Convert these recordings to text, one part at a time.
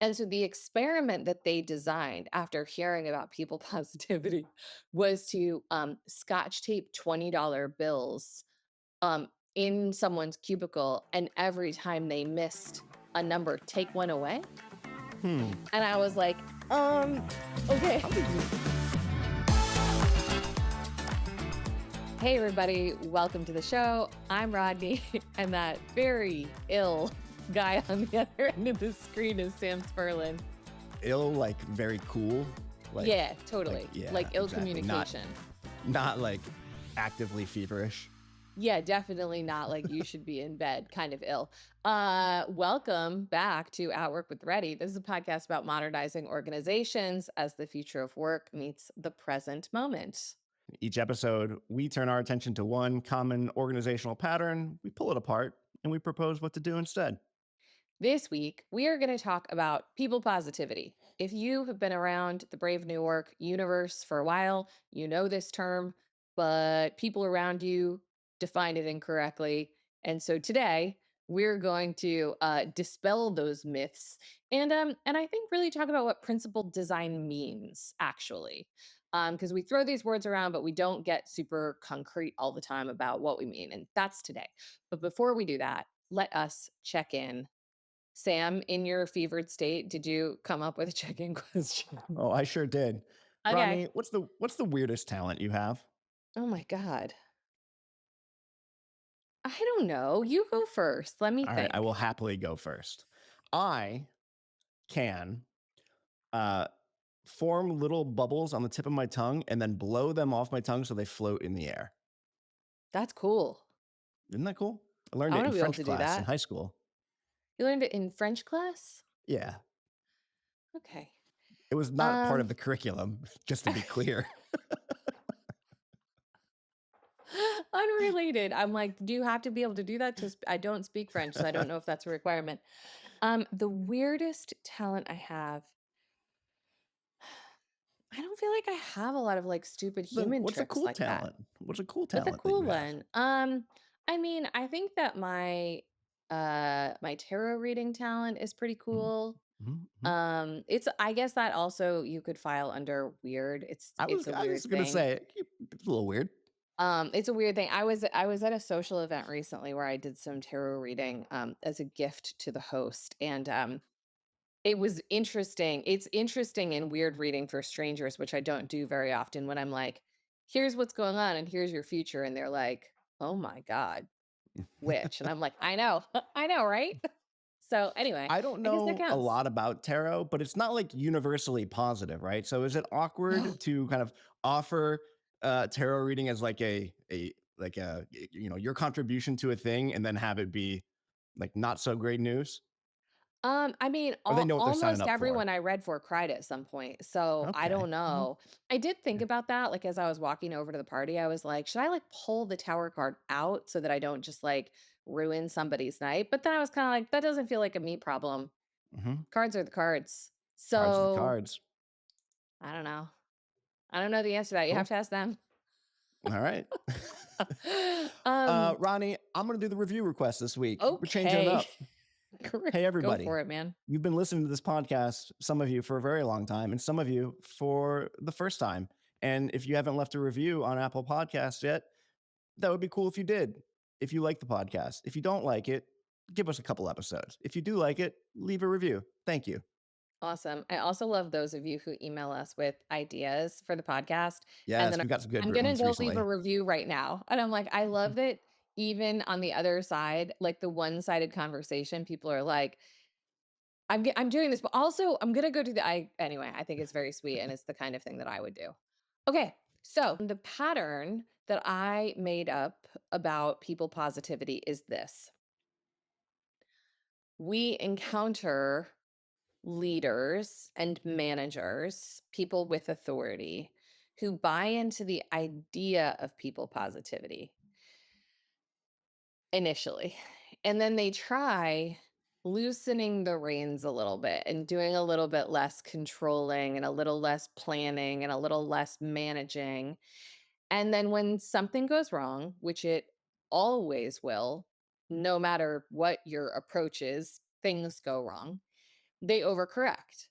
And so the experiment that they designed after hearing about people positivity was to scotch tape $20 bills in someone's cubicle. And every time they missed a number, take one away. Hmm. And I was like, okay. How did you? Hey, everybody. Welcome to the show. I'm Rodney, and that very ill guy on the other end of the screen is Sam Spurlin. Ill, like very cool. Yeah, totally. Yeah, Like ill exactly. Not communication. not like actively feverish. Yeah, definitely not like you should be in bed, kind of ill. Welcome back to Outwork with Reddy. This is a podcast about modernizing organizations as the future of work meets the present moment. Each episode, we turn our attention to one common organizational pattern, we pull it apart, and we propose what to do instead. This week, we are going to talk about people positivity. If you have been around the Brave New Work universe for a while, you know this term, but people around you define it incorrectly. And so today, we're going to dispel those myths and I think really talk about what principled design means actually, because we throw these words around, but we don't get super concrete all the time about what we mean, and that's today. But before we do that, let us check in. Sam, in your fevered state, did you come up with a check-in question? Oh, I sure did. Okay. Rodney, what's the weirdest talent you have? Oh my God. I don't know. You go first. Let me All right, I will think. happily go first. I can uh form little bubbles on the tip of my tongue and then blow them off my tongue so they float in the air. That's cool. Isn't that cool? I learned I it want in to be able French to do class in that. high school. You learned it in French class? Yeah. Okay. It was not part of Um the curriculum, just to be clear. unrelated. I'm like, do you have to be able to do that? I don't speak French, so I don't know if that's a requirement. The weirdest talent I have, I don't feel like I have a lot of like stupid Then human what's a tricks cool like that. talent? What's a cool What's a talent that cool you have? one? I mean, I think that my tarot reading talent is pretty Mhm, cool. mhm, mhm. It's I guess that also you could file under weird. It's a I weird was gonna thing. say, it's a little weird. It's a weird thing. I was at a social event recently where I did some tarot reading as a gift to the host, and it was interesting. It's interesting and weird reading for strangers, which I don't do very often when I'm like, here's what's going on and here's your future. And they're like, oh my God, which? And I'm like, I know, I know, right? So anyway, I don't I guess that know a counts. lot about tarot, but it's not like universally positive, right? So is it No. awkward to kind of offer tarot reading as like your contribution to a thing and then have it be like not so great news? I mean, Or they know what they're signing almost up for? everyone I read for cried at some point. So I Okay. don't Well, know. I did think yeah. about that. Like as I was walking over to the party, I was like, should I like pull the tower card out so that I don't just like ruin somebody's night? But then I was kind of like, that doesn't feel like a me problem. Mhm. Cards are the cards. Cards are the So cards. I don't know. I don't know the answer to that. You have Cool. to ask them. All right. um, Ronnie, I'm going to do the review request this week. We're changing it okay. up. Great. Hey, Go everybody. for it, man. You've been listening to this podcast, some of you for a very long time, and some of you for the first time. And if you haven't left a review on Apple Podcasts yet, that would be cool if you did. If you like the podcast, if you don't like it, give us a couple episodes. If you do like it, leave a review. Thank you. Awesome. I also love those of you who email us with ideas for the podcast. And Yes, then we've got some good I'm going to ones go leave a recently. review right now. And I'm like, I love that even on the other side, like the one sided conversation, people are like, I'm doing this, but also I'm going to go do anyway, I think it's very sweet and it's the kind of thing that I would do. Okay. So the pattern that I made up about people positivity is this: we encounter leaders and managers, people with authority who buy into the idea of people positivity initially. And then they try loosening the reins a little bit and doing a little bit less controlling and a little less planning and a little less managing. And then when something goes wrong, which it always will, no matter what your approach is, things go wrong. they overcorrect.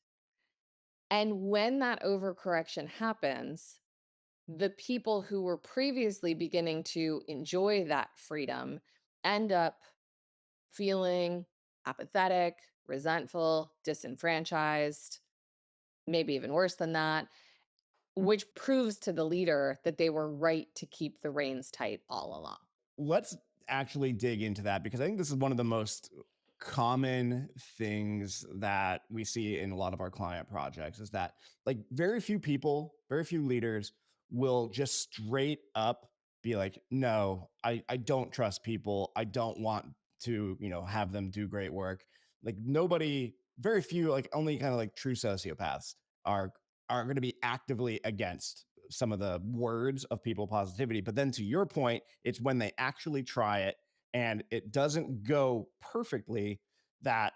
And when that overcorrection happens, the people who were previously beginning to enjoy that freedom end up feeling apathetic, resentful, disenfranchised, maybe even worse than that, which proves to the leader that they were right to keep the reins tight all along. Let's actually dig into that because I think this is one of the most common things that we see in a lot of our client projects is that like very few people, very few leaders will just straight up be like, no, I don't trust people. I don't want to, have them do great work. Like nobody, very few, like only kind of like true sociopaths are are going to be actively against some of the words of people positivity. But then to your point, it's when they actually try it and it doesn't go perfectly that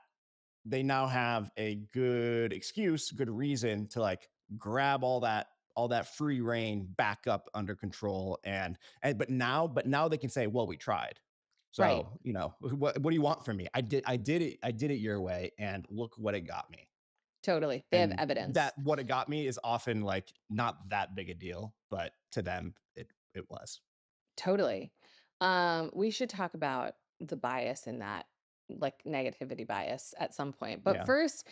they now have a good excuse, good reason to like grab all that free reign back up under control and but now they can say, well, we tried. Right. So, what do you want from me? I did it your way and look what it got me. Totally. They have And that evidence. what it got me is often like not that big a deal, but to them it was. Totally. We should talk about the bias in that, like negativity bias at some point. But Yeah. first,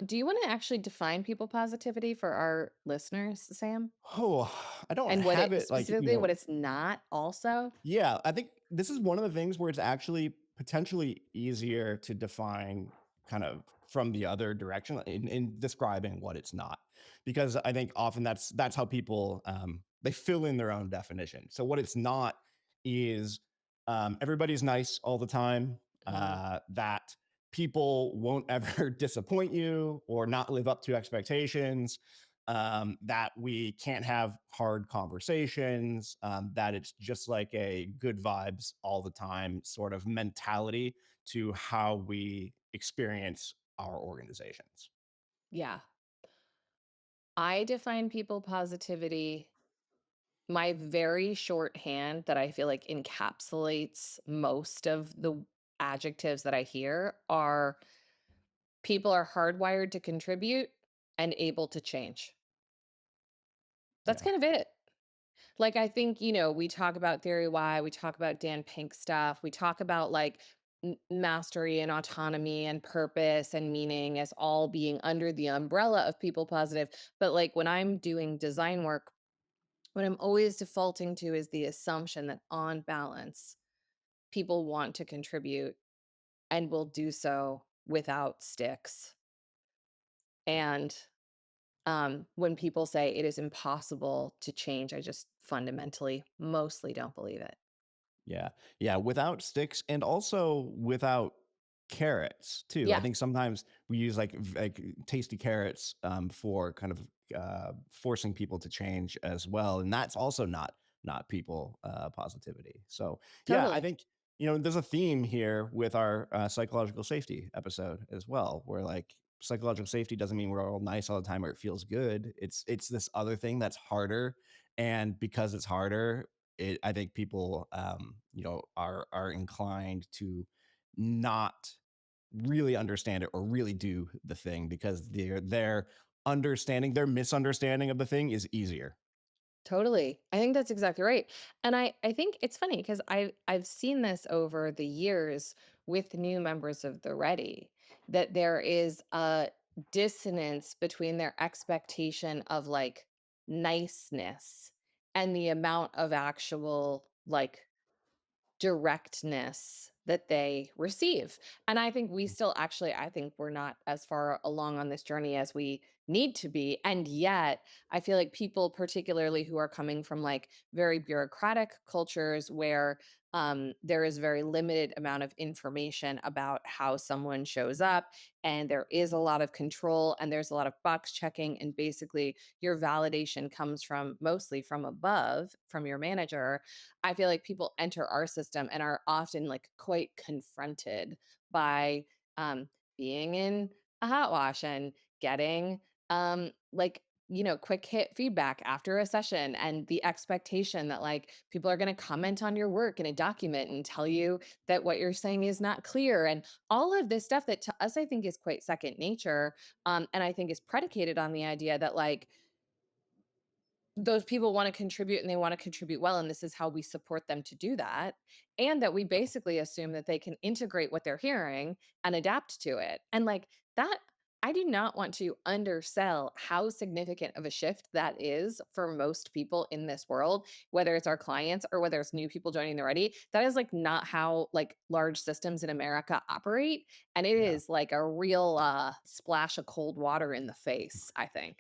do you want to actually define people positivity for our listeners, Sam? Oh, I don't And what have it it like, specifically what it's not also? yeah, I think this is one of the things where it's actually potentially easier to define kind of from the other direction in describing what it's not. Because I think often that's how people they fill in their own definition. So what it's not is everybody's nice all the time, Mhm. that people won't ever disappoint you or not live up to expectations, that we can't have hard conversations, that it's just like a good vibes all the time sort of mentality to how we experience our organizations. Yeah. I define people positivity. My very shorthand that I feel like encapsulates most of the adjectives that I hear are people are hardwired to contribute and able to change. That's Yeah. kind of it. Like, I think, we talk about Theory Y, we talk about Dan Pink stuff, we talk about like mastery and autonomy and purpose and meaning as all being under the umbrella of people positive. But like when I'm doing design work, what I'm always defaulting to is the assumption that on balance, people want to contribute and will do so without sticks. And when people say it is impossible to change, I just fundamentally mostly don't believe it. Yeah. Yeah, without sticks and also without carrots too. I Yeah, think sometimes we use like tasty carrots for kind of forcing people to change as well, and that's also not people positivity. So yeah, I totally. think there's a theme here with our psychological safety episode as well, where like psychological safety doesn't mean we're all nice all the time or it feels good. It's this other thing that's harder, and because it's harder, I think people, are inclined to not really understand it or really do the thing because their understanding, their misunderstanding of the thing is easier. Totally. I think that's exactly right. And I think it's funny because I've seen this over the years with new members of the Ready, that there is a dissonance between their expectation of like niceness and the amount of actual like directness that they receive. And I think we still actually I think we're not as far along on this journey as we need to be. And yet, I feel like people particularly who are coming from like very bureaucratic cultures where there is very limited amount of information about how someone shows up and there is a lot of control and there's a lot of box checking and basically your validation comes from mostly from above from your manager. I feel like people enter our system and are often like quite confronted by being in a hot wash and getting like quick hit feedback after a session, and the expectation that like people are going to comment on your work in a document and tell you that what you're saying is not clear, and all of this stuff that to us I think is quite second nature, and I think is predicated on the idea that like those people want to contribute and they want to contribute well, and this is how we support them to do that, and that we basically assume that they can integrate what they're hearing and adapt to it, and like that, I do not want to undersell how significant of a shift that is for most people in this world, whether it's our clients or whether it's new people joining the ready. That is like not how like large systems in America operate, and it Yeah. is like a real splash of cold water in the face, I think.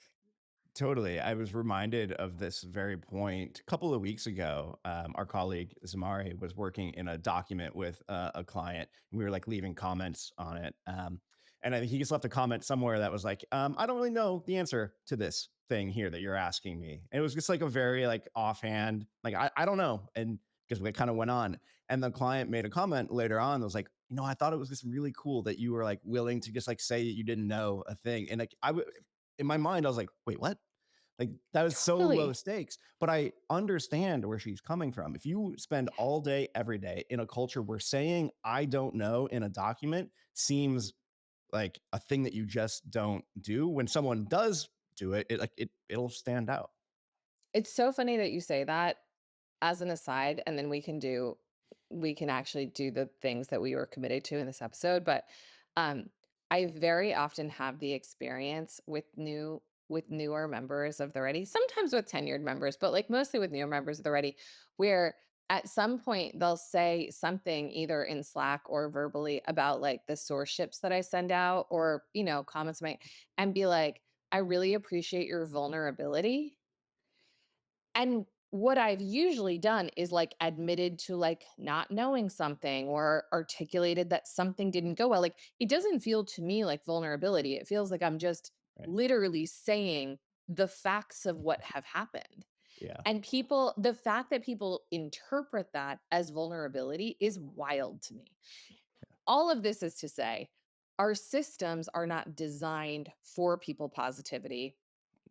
Totally. I was reminded of this very point a couple of weeks ago. Our colleague Zamari was working in a document with a client, and we were like leaving comments on it. And I think he just left a comment somewhere that was like, "I don't really know the answer to this thing here that you're asking me." And it was just like a very like offhand, like I don't know, and because we kind of went on, and the client made a comment later on that was like, I thought it was just really cool that you were like willing to just like say that you didn't know a thing, and like in my mind, I was like, wait, what? Like that was so low Totally. stakes, but I understand where she's coming from. If you spend all day, every day in a culture where saying I don't know in a document seems like a thing that you just don't do, when someone does do it, it'll stand out. It's so funny that you say that as an aside, and then we can actually do the things that we were committed to in this episode. But um, I very often have the experience with newer members of the Ready, sometimes with tenured members, but like mostly with newer members of the Ready, where at some point they'll say something either in Slack or verbally about like the source ships that I send out, or comments I make, and be like, I really appreciate your vulnerability, and what I've usually done is like admitted to like not knowing something or articulated that something didn't go well. Like it doesn't feel to me like vulnerability. It feels like I'm just Right. literally saying the facts of what have happened. Yeah. And people, the fact that people interpret that as vulnerability is wild to me. All of this is to say, our systems are not designed for people positivity.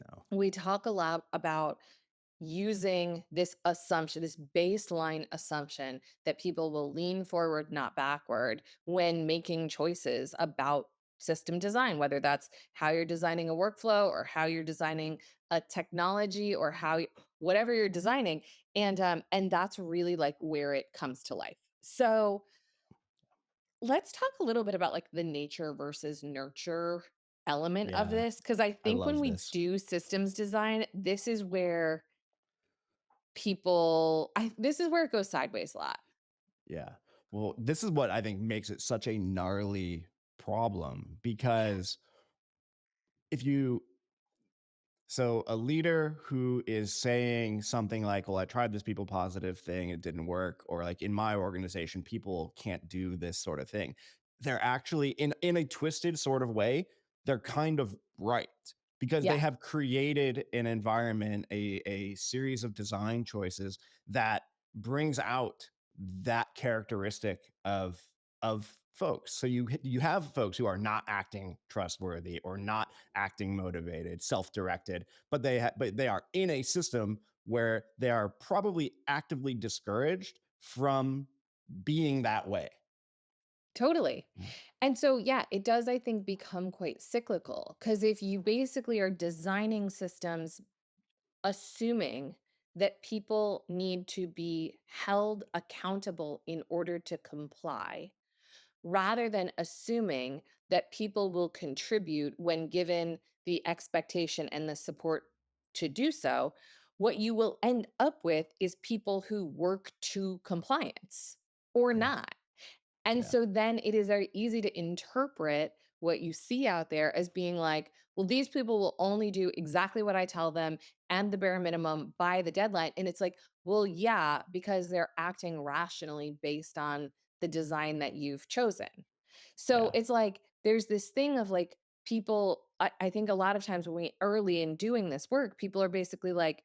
No. We talk a lot about using this assumption, this baseline assumption that people will lean forward, not backward, when making choices about system design, whether that's how you're designing a workflow or how you're designing a technology or whatever you're designing. And that's really like where it comes to life. So let's talk a little bit about like the nature versus nurture element of Yeah. this, because I I think when love we this. do systems design, this is where this is where it goes sideways a lot. Yeah. Well, this is what I think makes it such a gnarly problem, because if you so a leader who is saying something like, "Well, I tried this people positive thing, it didn't work," or like, "In my organization, people can't do this sort of thing." They're actually in a twisted sort of way, they're kind of right, because they Yeah, have created an environment, a series of design choices that brings out that characteristic of folks. So you have folks who are not acting trustworthy or not acting motivated, self-directed, but they are in a system where they are probably actively discouraged from being that way. totally. Mm. And so, yeah, it does, I think, become quite cyclical, because if you basically are designing systems assuming that people need to be held accountable in order to comply, rather than assuming that people will contribute when given the expectation and the support to do so, what you will end up with is people who work to compliance or Yeah, not. And yeah, so then it is very easy to interpret what you see out there as being like, well, these people will only do exactly what I tell them and the bare minimum by the deadline. And it's like, well, yeah, because they're acting rationally based on the design that you've chosen. So yeah, it's like, there's this thing of like, I think a lot of times when we early in doing this work, people are basically like,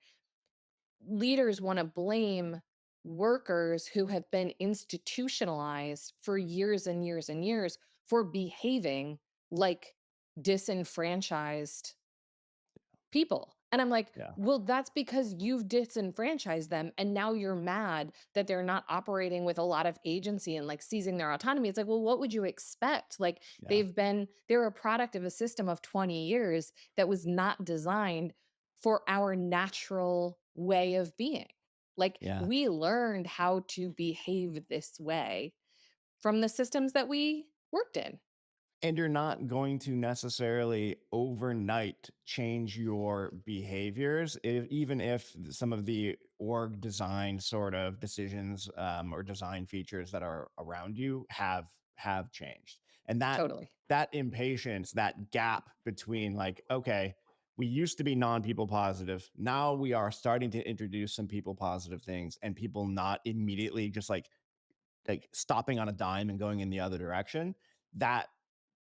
leaders want to blame workers who have been institutionalized for years and years and years for behaving like disenfranchised people. And I'm like, Yeah. well, that's because you've disenfranchised them. And now you're mad that they're not operating with a lot of agency and like seizing their autonomy. It's like, well, what would you expect? Like Yeah. they're a product of a system of 20 years that was not designed for our natural way of being. Like Yeah. we learned how to behave this way from the systems that we worked in. And you're not going to necessarily overnight change your behaviors, even if some of the org design sort of decisions or design features that are around you have changed. And Totally. that impatience, that gap between like, okay, we used to be non-people positive. Now we are starting to introduce some people positive things, and people not immediately just like stopping on a dime and going in the other direction. That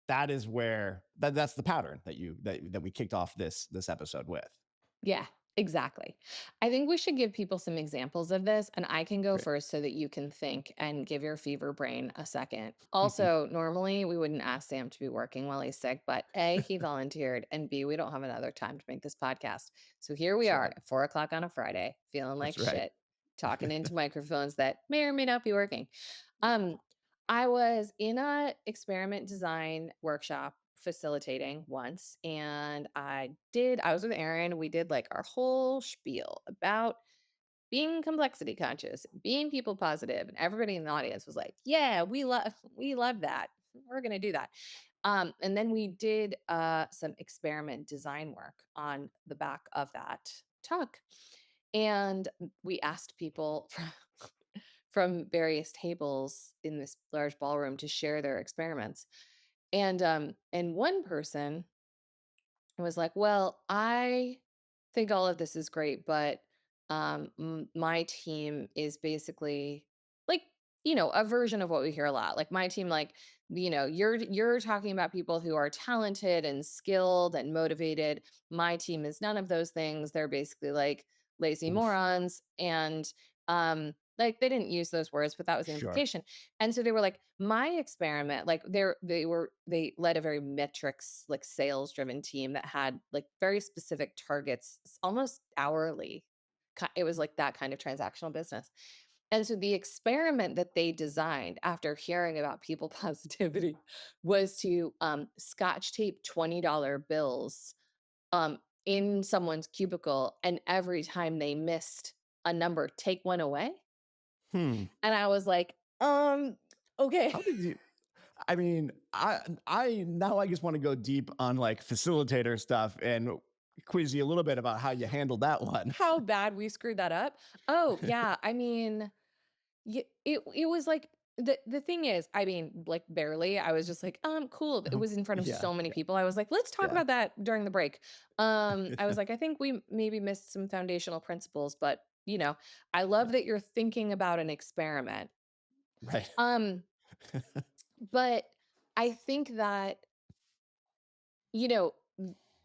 that is where that's the pattern that we kicked off this episode with. Yeah, exactly. I think we should give people some examples of this, and I can go Great. first so that you can think and give your fever brain a second. Also, normally we wouldn't ask Sam to be working while he's sick, but A, he volunteered, and B, we don't have another time to make this podcast. So here we That's are right. at 4 o'clock on a Friday, feeling like That's right. shit, talking into microphones that may or may not be working. Um, I was in a experiment design workshop facilitating once, and I was with Aaron. We did like our whole spiel about being complexity conscious, being people positive, and everybody in the audience was like, "Yeah, we love that. We're gonna do that." And then we did some experiment design work on the back of that talk, and we asked people from various tables in this large ballroom to share their experiments. And one person was like, "Well, I think all of this is great, but my team is basically like, a version of what we hear a lot. Like my team, like, you're talking about people who are talented and skilled and motivated. My team is none of those things. They're basically like lazy Oof. morons." And like they didn't use those words, but that was the Sure. implication. And so they were like, my experiment, like they led a very metrics, like sales driven team that had like very specific targets, almost hourly. It was like that kind of transactional business. And so the experiment that they designed after hearing about people positivity was to scotch tape $20 bills in someone's cubicle. And every time they missed a number, take one away. Hmm. And I was like, okay. How did you I mean, I now I just want to go deep on like facilitator stuff and quiz you a little bit about how you handled that one. How bad we screwed that up. Oh, yeah, I mean, it was like the thing is, I mean, like, barely, I was just like, cool." It was in front of Yeah. so many people, I was like, "Let's talk Yeah. about that during the break." I was like, "I think we maybe missed some foundational principles, but, I Yeah. love that you're thinking about an experiment." Right. Um, but I think that you know,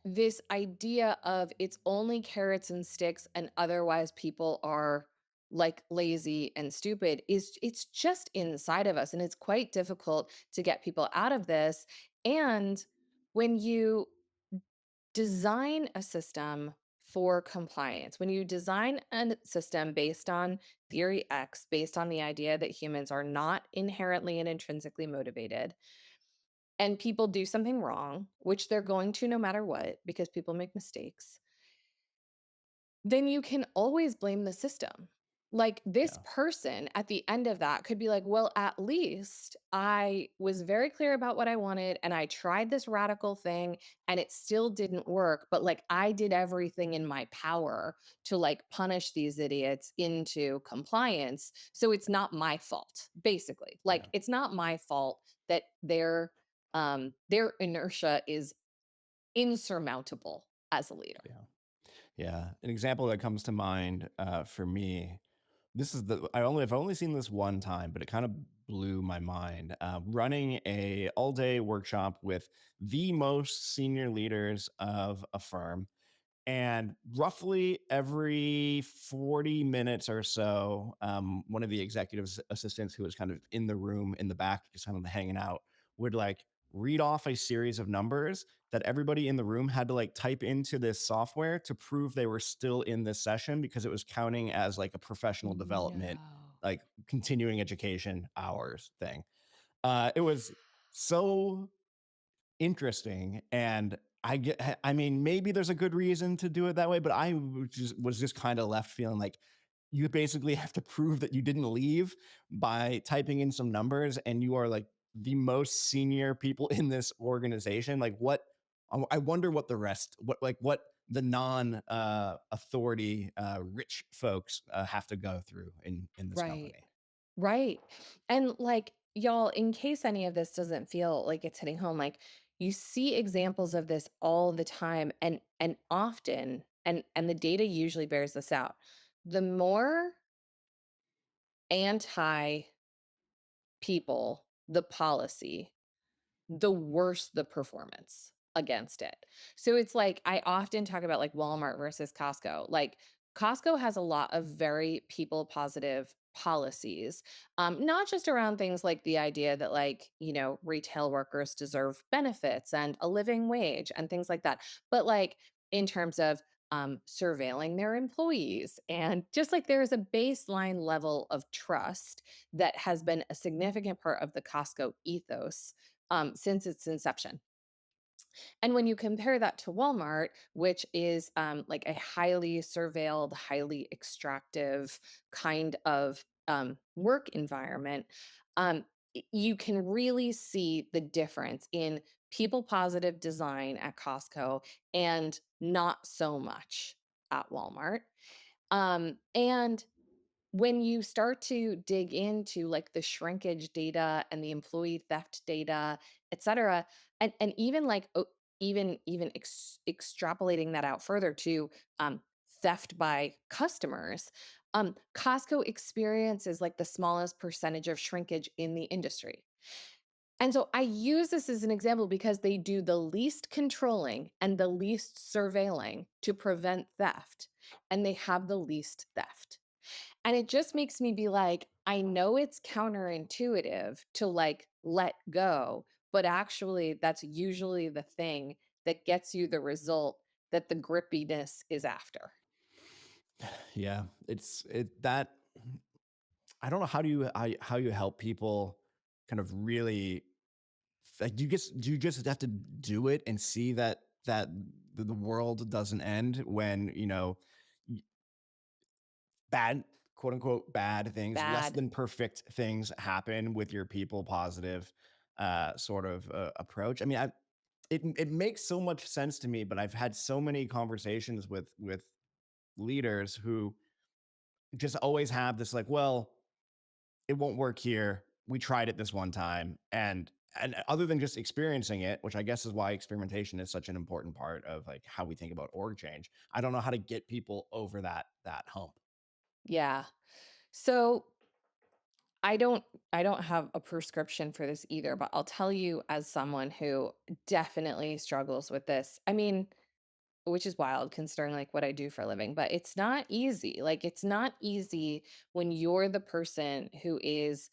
this idea of it's only carrots and sticks and otherwise people are like lazy and stupid is it's just inside of us, and it's quite difficult to get people out of this. And when you design a system for compliance, when you design a system based on theory X, based on the idea that humans are not inherently and intrinsically motivated, and people do something wrong, which they're going to no matter what, because people make mistakes, then you can always blame the system. Like this Yeah. person at the end of that could be like, well, at least I was very clear about what I wanted and I tried this radical thing and it still didn't work. But like I did everything in my power to like punish these idiots into compliance. So it's not my fault, basically. Yeah. Like it's not my fault that their inertia is insurmountable as a leader. Yeah. Yeah. An example that comes to mind for me. This is the I've only seen this one time, but it kind of blew my mind. Running a all day workshop with the most senior leaders of a firm, and roughly every 40 minutes or so, one of the executive assistants who was kind of in the room in the back, just kind of hanging out, would like read off a series of numbers that everybody in the room had to like type into this software to prove they were still in this session because it was counting as like a professional development, No. like continuing education hours thing. It was so interesting, and I mean, maybe there's a good reason to do it that way, but I was just kind of left feeling like you basically have to prove that you didn't leave by typing in some numbers, and you are like the most senior people in this organization. Like, what? I wonder what the rest, what the non authority rich folks have to go through in this Right. company. Right. And like, y'all, in case any of this doesn't feel like it's hitting home, like you see examples of this all the time and often, and the data usually bears this out. The more anti people the policy, the worse the performance against it. So it's like I often talk about like Walmart versus Costco. Like Costco has a lot of very people positive policies, not just around things like the idea that like retail workers deserve benefits and a living wage and things like that, but like in terms of surveilling their employees, and just like there is a baseline level of trust that has been a significant part of the Costco ethos since its inception. And when you compare that to Walmart, which is like a highly surveilled, highly extractive kind of work environment, you can really see the difference in people positive design at Costco and not so much at Walmart. And when you start to dig into like the shrinkage data and the employee theft data, et cetera, and even like extrapolating that out further to theft by customers, Costco experiences like the smallest percentage of shrinkage in the industry. And so I use this as an example because they do the least controlling and the least surveilling to prevent theft, and they have the least theft. And it just makes me be like, I know it's counterintuitive to like let go, but actually, that's usually the thing that gets you the result that the grippiness is after. Yeah, it's it that I don't know how you help people kind of really like do you just have to do it and see that the world doesn't end when, y- bad, quote unquote, bad things, less Bad. than perfect things happen with your people positive sort of approach. I mean, it makes so much sense to me, but I've had so many conversations with leaders who just always have this like, well, it won't work here. We tried it this one time. And other than just experiencing it, which I guess is why experimentation is such an important part of like how we think about org change, I don't know how to get people over that hump. Yeah. So I don't I don't have a prescription for this either, but I'll tell you as someone who definitely struggles with this. I mean, which is wild considering like what I do for a living, but it's not easy. Like it's not easy when you're the person who is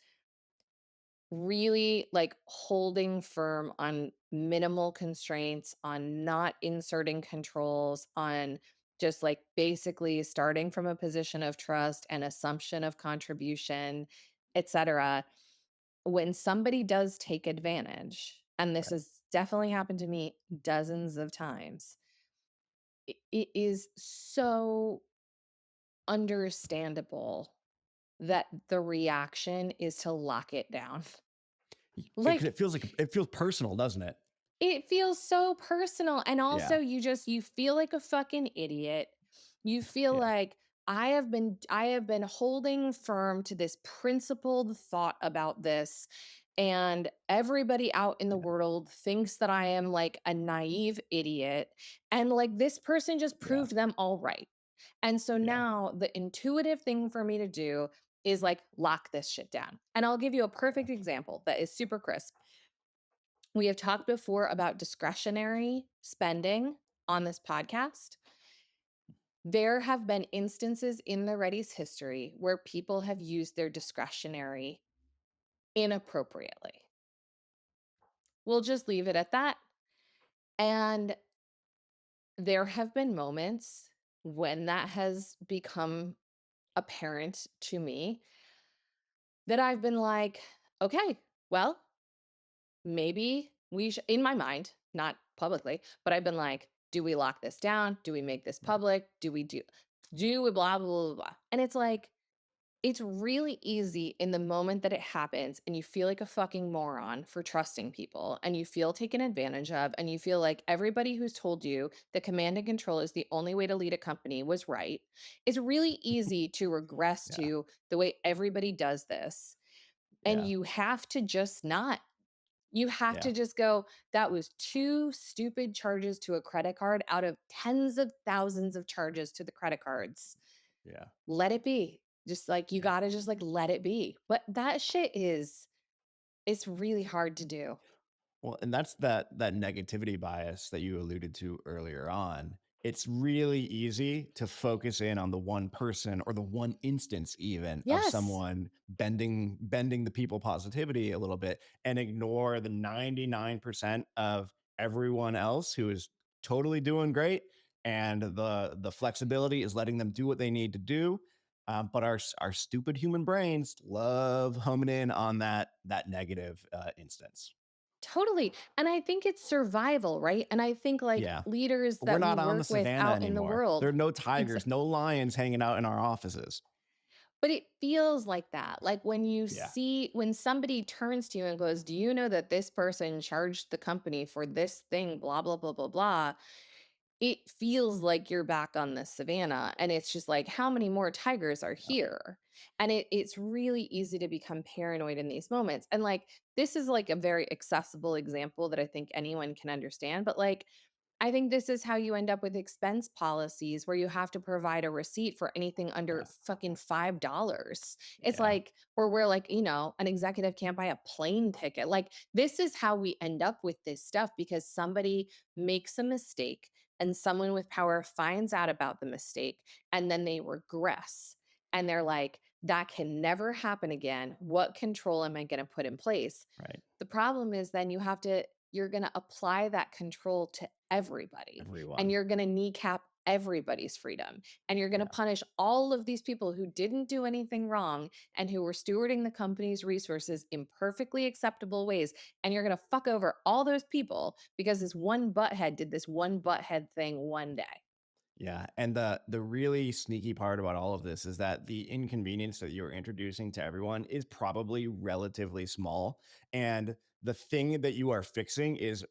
really like holding firm on minimal constraints, on not inserting controls, on just like basically starting from a position of trust and assumption of contribution, etc. When somebody does take advantage, and this Right. has definitely happened to me dozens of times, it is so understandable that the reaction is to lock it down. Because Like, it feels personal, doesn't it? it feels so personal, and also Yeah. you feel like a fucking idiot. You feel Yeah. like I have been holding firm to this principled thought about this, and everybody out in the Yeah. world thinks that I am like a naive idiot, and like this person just Yeah. proved them all right. And so Yeah. now the intuitive thing for me to do is like lock this shit down. And I'll give you a perfect example that is super crisp. We have talked before about discretionary spending on this podcast. There have been instances in the Ready's history where people have used their discretionary inappropriately. We'll just leave it at that. And there have been moments when that has become apparent to me that I've been like, okay, well, maybe we should, in my mind, not publicly, but I've been like, do we lock this down? Do we make this Right. public? Do we blah, blah, blah, blah. And it's like, it's really easy in the moment that it happens and you feel like a fucking moron for trusting people and you feel taken advantage of and you feel like everybody who's told you that command and control is the only way to lead a company was right. It's really easy to regress Yeah. to the way everybody does this. And Yeah. you have to just not. You have Yeah. to just go, that was two stupid charges to a credit card out of tens of thousands of charges to the credit cards. Yeah. Let it be. Just like you Yeah. gotta just like let it be. But that shit is it's really hard to do. Well, and that's that negativity bias that you alluded to earlier on. It's really easy to focus in on the one person or the one instance even of Yes, someone bending the people positivity a little bit and ignore the 99% of everyone else who is totally doing great, and the flexibility is letting them do what they need to do. But our stupid human brains love homing in on that negative instance. totally. And I think it's survival, right? And I think like Yeah. leaders We're that we not on the work with savannah out in the anymore. There are world, no tigers, no lions hanging out in our offices. but it feels like that. Like Yeah. when somebody turns to you and goes, "Do you know that this person charged the company for this thing, blah, blah, blah, blah, blah." It feels like you're back on the savannah. And it's just like, how many more tigers are Yeah. here? And it's really easy to become paranoid in these moments. And like, this is like a very accessible example that I think anyone can understand. But like, I think this is how you end up with expense policies where you have to provide a receipt for anything under Yeah. fucking $5. It's Yeah. like, or where like, an executive can't buy a plane ticket. Like, this is how we end up with this stuff because somebody makes a mistake and someone with power finds out about the mistake and then they regress. And they're like, that can never happen again. What control am I going to put in place? Right. The problem is then you're going to apply that control to everybody and Everyone. you're going to kneecap everybody's freedom and you're going to Yeah. punish all of these people who didn't do anything wrong and who were stewarding the company's resources in perfectly acceptable ways, and you're going to fuck over all those people because this one butthead did this one butthead thing one day. Yeah, and the really sneaky part about all of this is that the inconvenience that you're introducing to everyone is probably relatively small, and the thing that you are fixing is,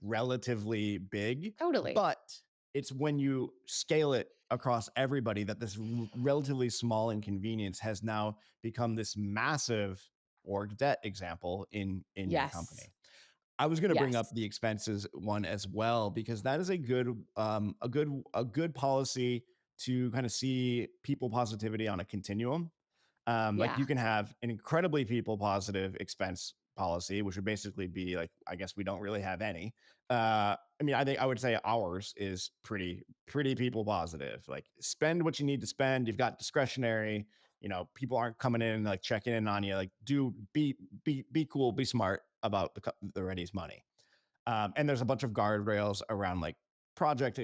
relatively big, Totally. but it's when you scale it across everybody that this relatively small inconvenience has now become this massive org debt example in your Yes. company. I was gonna bring up Yes. the expenses one as well because that is a good policy to kind of see people positivity on a continuum. Like Yeah. you can have an incredibly people positive expense policy, which would basically be like, I guess we don't really have any. I mean, I think I would say ours is pretty people positive. Like spend what you need to spend. You've got discretionary. People aren't coming in and like checking in on you. Like, do be cool, be smart about the ready's money. And there's a bunch of guardrails around like project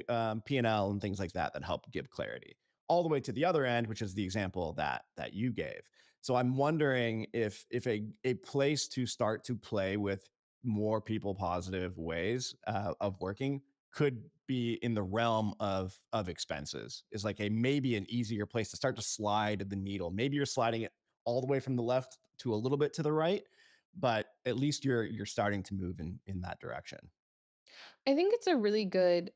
P&L and things like that that help give clarity. All the way to the other end, which is the example that you gave. So I'm wondering if a place to start to play with more people positive ways of working could be in the realm of expenses, is like a maybe an easier place to start to slide the needle. Maybe you're sliding it all the way from the left to a little bit to the right, but at least you're starting to move in that direction. I think it's a really good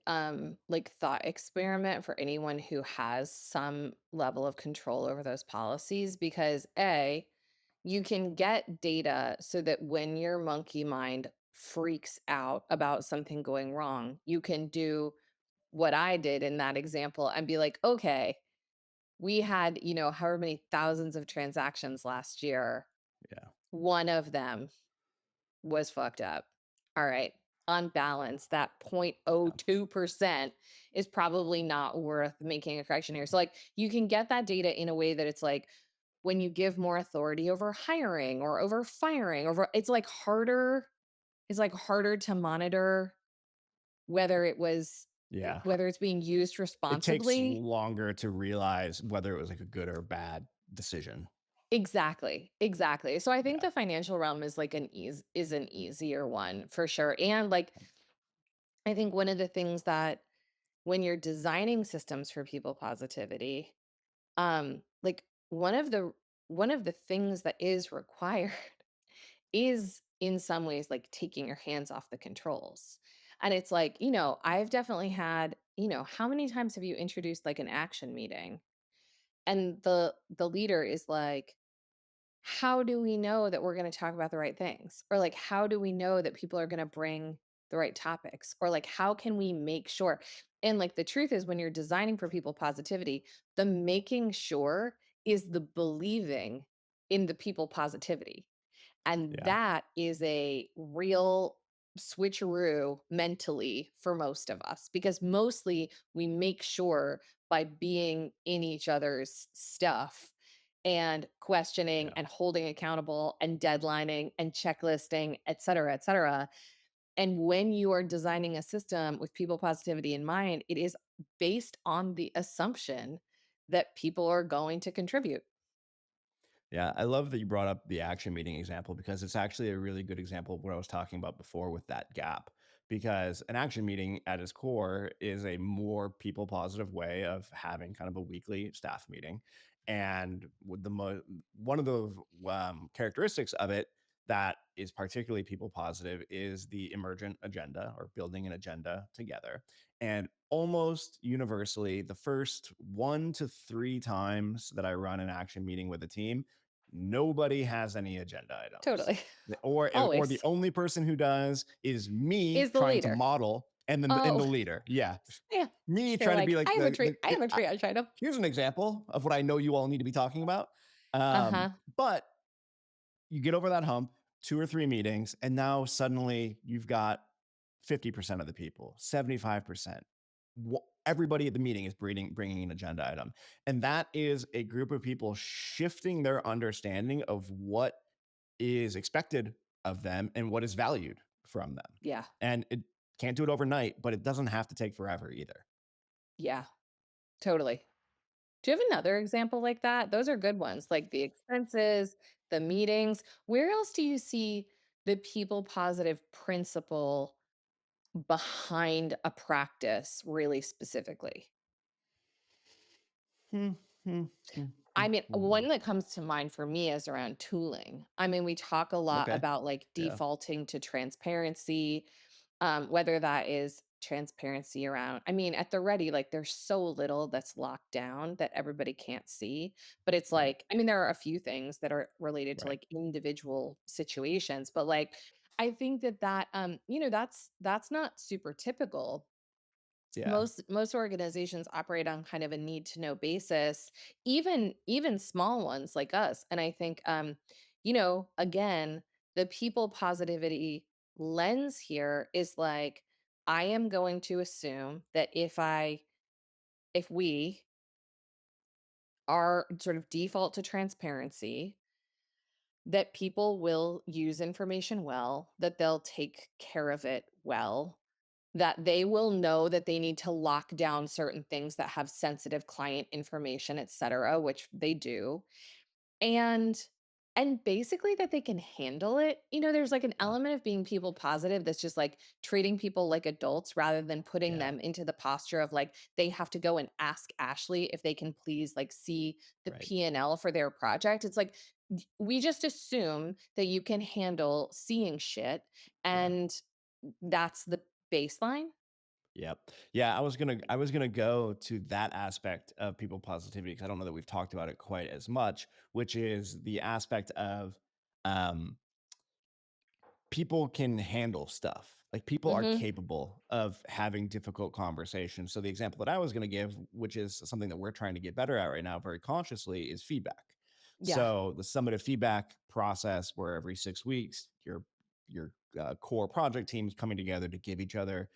like thought experiment for anyone who has some level of control over those policies because A, you can get data so that when your monkey mind freaks out about something going wrong, you can do what I did in that example and be like, okay, we had, however many thousands of transactions last year. Yeah. One of them was fucked up. All right. On balance, that Yeah. 0.02% is probably not worth making a correction here. So, like, you can get that data in a way that it's like when you give more authority over hiring or over firing, over it's like harder. is like harder to monitor whether it was Yeah. whether it's being used It takes responsibly. longer to realize whether it was like a good or bad decision. Exactly, exactly. So I think Yeah. the financial realm is like an easier one for sure. And like I think one of the things that when you're designing systems for people positivity, like one of the things that is required is in some ways like taking your hands off the controls. And it's like, I've definitely had, how many times have you introduced like an action meeting and the leader is like, how do we know that we're going to talk about the right things? Or like, how do we know that people are going to bring the right topics? Or like, how can we make sure? And like, the truth is, when you're designing for people positivity, the making sure is the believing in the people positivity. And Yeah. that is a real switcheroo mentally for most of us because mostly we make sure by being in each other's stuff and questioning Yeah. and holding accountable and deadlining and checklisting, et cetera, et cetera. And when you are designing a system with people positivity in mind, it is based on the assumption that people are going to contribute. Yeah, I love that you brought up the action meeting example because it's actually a really good example of what I was talking about before with that gap. Because an action meeting at its core is a more people positive way of having kind of a weekly staff meeting. And with one of the characteristics of it that is particularly people positive is the emergent agenda or building an agenda together. And almost universally, the first 1 to 3 times that I run an action meeting with a team, nobody has any agenda items. Totally. Or the Always only person who does is me is the trying to leader. model and the Oh, leader. Yeah. yeah. Me They're trying to be like, like I have a I, triage item. here's an example of what I know you all need to be talking about. Uh-huh. But you get over that hump, 2 or 3 meetings, and now suddenly you've got 50% of the people, 75%. Everybody at the meeting is bringing an agenda item. And that is a group of people shifting their understanding of what is expected of them and what is valued from them. Yeah. And it can't do it overnight, but it doesn't have to take forever either. Yeah. Totally. Do you have another example like that? Those are good ones, like the expenses, the meetings. Where else do you see the people positive principle behind a practice really specifically? Hmm, hmm, hmm, I hmm, mean, hmm. one that comes to mind for me is around tooling. I mean, we talk a lot Okay. about like Yeah. defaulting to transparency, whether that is transparency around, I mean, at the ready, like there's so little that's locked down that everybody can't see. But it's Right. like, I mean, there are a few things that are related to Right. like individual situations, but like, I think that that's not super typical. Yeah. Most organizations operate on kind of a need to know basis, even small ones like us. And I think again, the people positivity lens here is like, I am going to assume that if we are sort of default to transparency, that people will use information well, that they'll take care of it well, that they will know that they need to lock down certain things that have sensitive client information, et cetera, which they do. And basically that they can handle it. There's like an Yeah. element of being people positive that's just like treating people like adults rather than putting Yeah. them into the posture of like they have to go and ask Ashley if they can please like see the Right. P&L for their project. It's like we just assume that you can handle seeing shit, Yeah. and that's the baseline. Yep. Yeah, I was gonna go to that aspect of people positivity because I don't know that we've talked about it quite as much, which is the aspect of um, people can handle stuff. Like people are Mhm. capable of having difficult conversations. So the example that I was going to give, which is something that we're trying to get better at right now, very consciously, is feedback. Yeah. So the summative feedback process, where every 6 weeks your core project teams coming together to give each other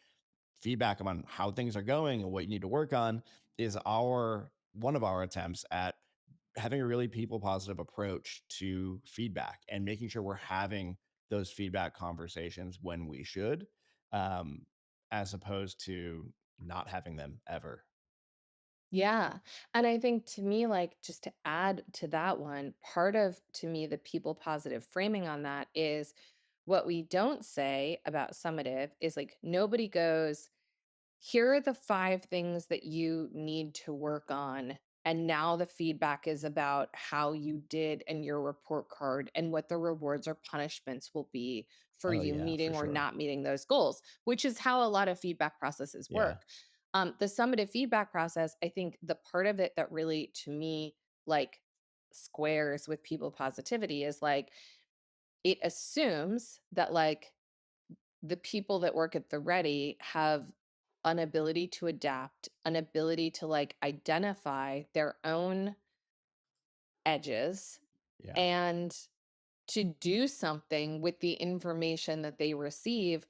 feedback on how things are going and what you need to work on, is our one of our attempts at having a really people positive approach to feedback and making sure we're having those feedback conversations when we should, um, as opposed to not having them ever. Yeah. And I think to me, like, just to add to that one, part of to me, the people positive framing on that is what we don't say about summative is like, nobody goes, here are the 5 things that you need to work on. And now the feedback is about how you did and your report card and what the rewards or punishments will be for Oh you yeah, for meeting or sure. not meeting those goals, which is how a lot of feedback processes Yeah. work. The summative feedback process, I think the part of it that really to me like squares with people positivity is like it assumes that like the people that work at the ready have an ability to adapt, an ability to like identify their own edges Yeah. and to do something with the information that they receive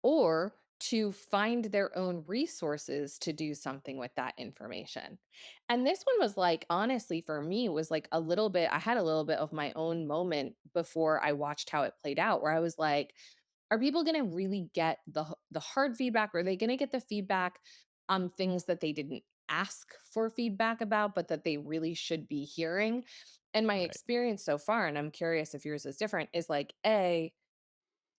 or to find their own resources to do something with that information. And this one was like, honestly, for me, was like a little bit, I had a little bit of my own moment before I watched how it played out, where I was like, are people going to really get the hard feedback? Or are they going to get the feedback on things that they didn't ask for feedback about, but that they really should be hearing? And my Right. experience so far, and I'm curious if yours is different, is like, A,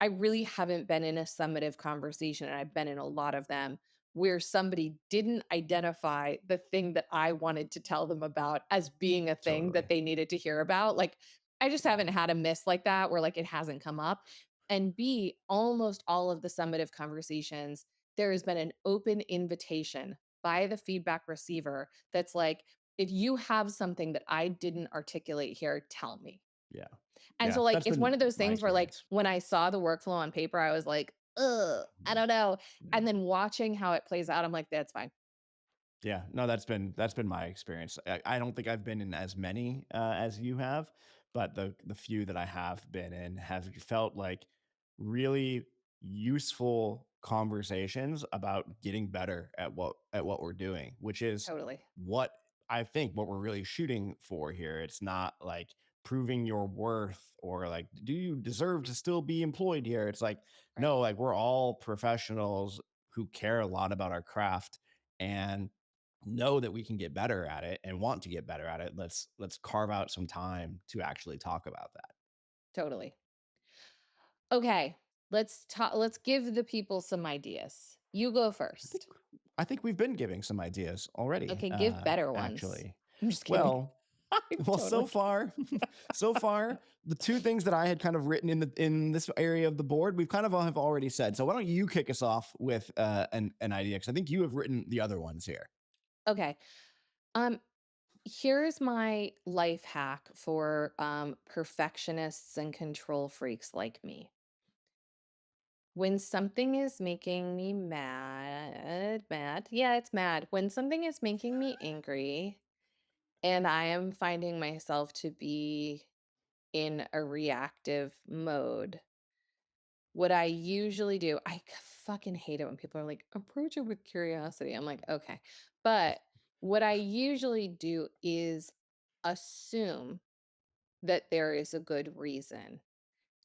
I really haven't been in a summative conversation, and I've been in a lot of them, where somebody didn't identify the thing that I wanted to tell them about as being a thing that Totally. they needed to hear about. Like, I just Yeah. haven't had a miss like that where like it hasn't come up. And B, almost all of the summative conversations, there has been an open invitation by the feedback receiver that's like, if you have something that I didn't articulate here, tell me. Yeah. And Yeah. so, like, That's it's one been of those my things where, like, experience. when I saw the workflow on paper, I was like, "Ugh, I Mhm. don't know." Yeah. And then watching how it plays out, I'm like, "That's fine." Yeah, no, that's been my experience. I don't think I've been in as many as you have, but the few that I have been in have felt like really useful conversations about getting better at what we're doing, which is Totally. what I think what we're really shooting for here. It's not like proving your worth or like do you deserve to still be employed here. It's like Right. no, like we're all professionals who care a lot about our craft and know that we can get better at it and want to get better at it. Let's carve out some time to actually talk about that. Totally. Okay, let's give the people some ideas. You go I think first. I think we've been giving some ideas already, Okay, give better ones. actually. I'm just kidding. Well, I'm well, totally so kidding. far, so far, the two things that I had kind of written in this area of the board, we've kind of all have already said. So why don't you kick us off with an idea? Because I think you have written the other ones here. Okay, um, here's my life hack for, perfectionists and control freaks like me. When something is making me mad, yeah, it's mad. When something is making me angry and I am finding myself to be in a reactive mode, what I usually do, fucking hate it when people are like, approach it with curiosity. I'm like, okay. But what I usually do is assume that there is a good reason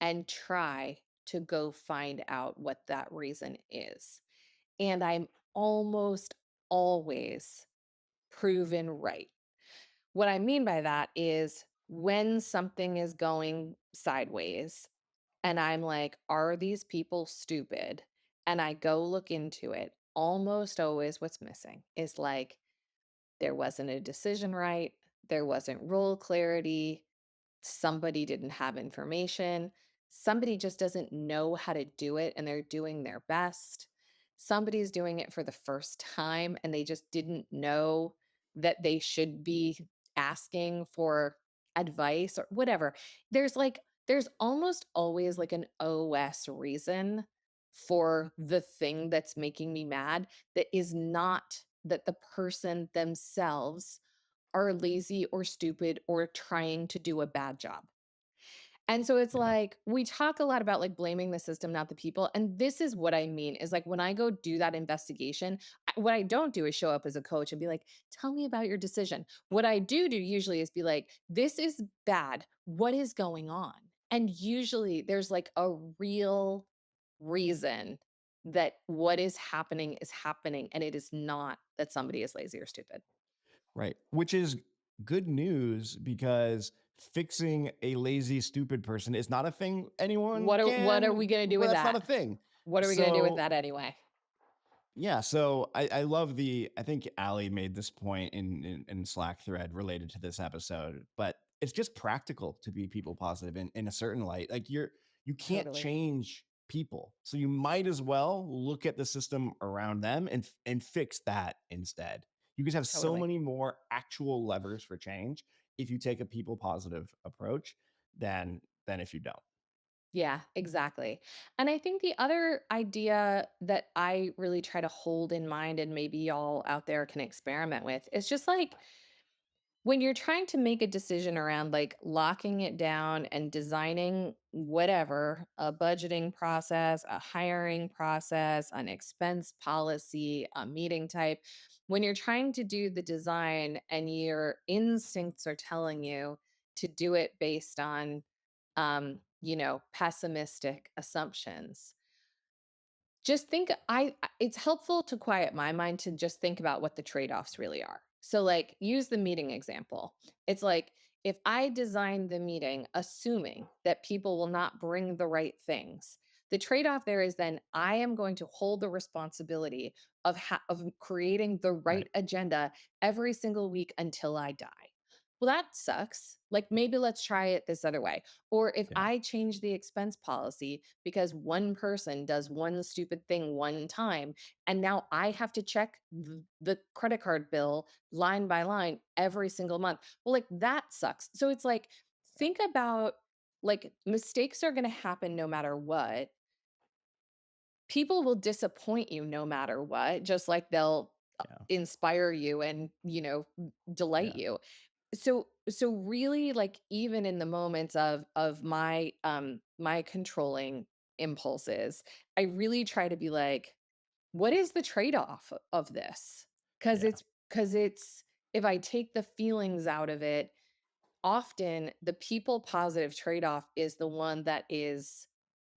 and try to go find out what that reason is. And I'm almost always proven right. What I mean by that is when something is going sideways and I'm like, are these people stupid? And I go look into it, almost always what's missing is like, there wasn't a decision right, there wasn't role clarity, somebody didn't have information, somebody just doesn't know how to do it and they're doing their best. Somebody's doing it for the first time and they just didn't know that they should be asking for advice or whatever. There's almost always like an OS reason for the thing that's making me mad that is not that the person themselves are lazy or stupid or trying to do a bad job. And so it's Yeah. like we talk a lot about like blaming the system, not the people. And this is what I mean is like when I go do that investigation, what I don't do is show up as a coach and be like, tell me about your decision. What I do usually is be like, this is bad. What is going on? And usually there's like a real reason that what is happening, and it is not that somebody is lazy or stupid. Right. Which is good news because fixing a lazy, stupid person is not a thing anyone What are can, we gonna do well, with that's not that? a thing. What are we gonna do with So that anyway? yeah, so I love I think Ali made this point in Slack thread related to this episode, but it's just practical to be people positive in a certain light. Like you can't Totally. change people. So you might as well look at the system around them and fix that instead. You guys have so Totally. many more actual levers for change if you take a people positive approach than if you don't. Yeah, exactly. And I think the other idea that I really try to hold in mind, and maybe y'all out there can experiment with, is just like when you're trying to make a decision around like locking it down and designing whatever, a budgeting process, a hiring process, an expense policy, a meeting type, when you're trying to do the design and your instincts are telling you to do it based on pessimistic assumptions, just think it's helpful to quiet my mind to just think about what the trade-offs really are. So like use the meeting example. It's like if I design the meeting assuming that people will not bring the right things, the trade-off there is then I am going to hold the responsibility of creating the Right. right agenda every single week until I die. Well, that sucks. Like maybe let's try it this other way. Or if Yeah. I change the expense policy because one person does one stupid thing one time, and now I have to check the credit card bill line by line every single month. Well, like that sucks. So it's like, think about like mistakes are going to happen no matter what. People will disappoint you no matter what, just like they'll Yeah. inspire you and, delight Yeah. you. So really like even in the moments of my controlling impulses, I really try to be like, what is the trade-off of this? Cuz Yeah. it's cuz it's if I take the feelings out of it, often the people positive trade-off is the one that is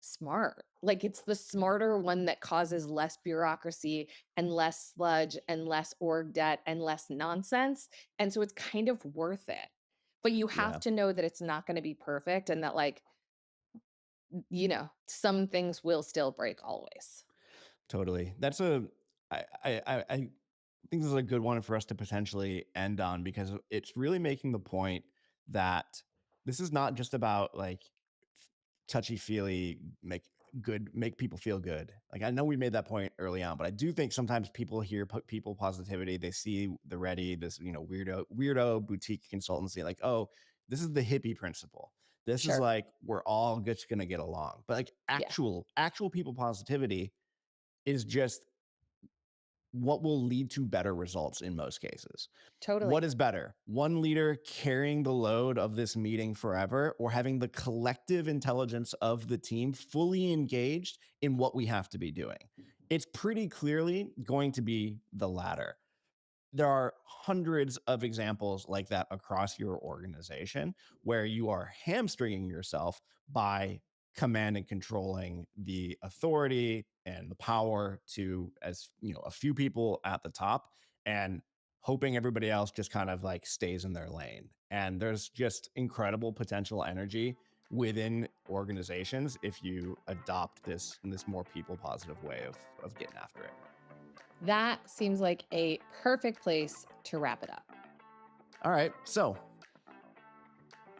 smart. Like it's the smarter one that causes less bureaucracy and less sludge and less org debt and less nonsense. And so it's kind of worth it. But you have Yeah. to know that it's not going to be perfect and that like, some things will still break always. Totally. I think this is a good one for us to potentially end on because it's really making the point that this is not just about like touchy feely make people feel good. Like I know we made that point early on, but I do think sometimes people hear people positivity, they see the Ready, this weirdo boutique consultancy, like oh, this is the hippie principle. This is Sure. like we're all just gonna get along. But like Yeah, actual people positivity is just what will lead to better results in most cases. What totally. is better? One leader carrying the load of this meeting forever or having the collective intelligence of the team fully engaged in what we have to be doing? It's pretty clearly going to be the latter. There are hundreds of examples like that across your organization where you are hamstringing yourself by command and controlling the authority and the power to as a few people at the top and hoping everybody else just kind of like stays in their lane. And there's just incredible potential energy within organizations if you adopt this more people positive way of getting after it. That seems like a perfect place to wrap it up. All right, so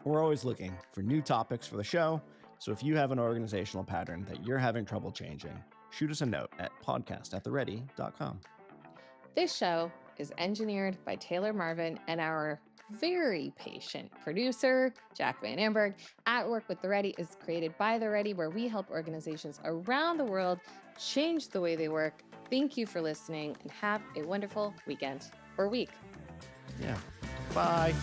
we're always looking for new topics for the show. So if you have an organizational pattern that you're having trouble changing, shoot us a note at podcast@theready.com. This show is engineered by Taylor Marvin and our very patient producer, Jack Van Amberg. At Work with the Ready is created by the Ready, where we help organizations around the world change the way they work. Thank you for listening and have a wonderful weekend or week. Yeah. Bye.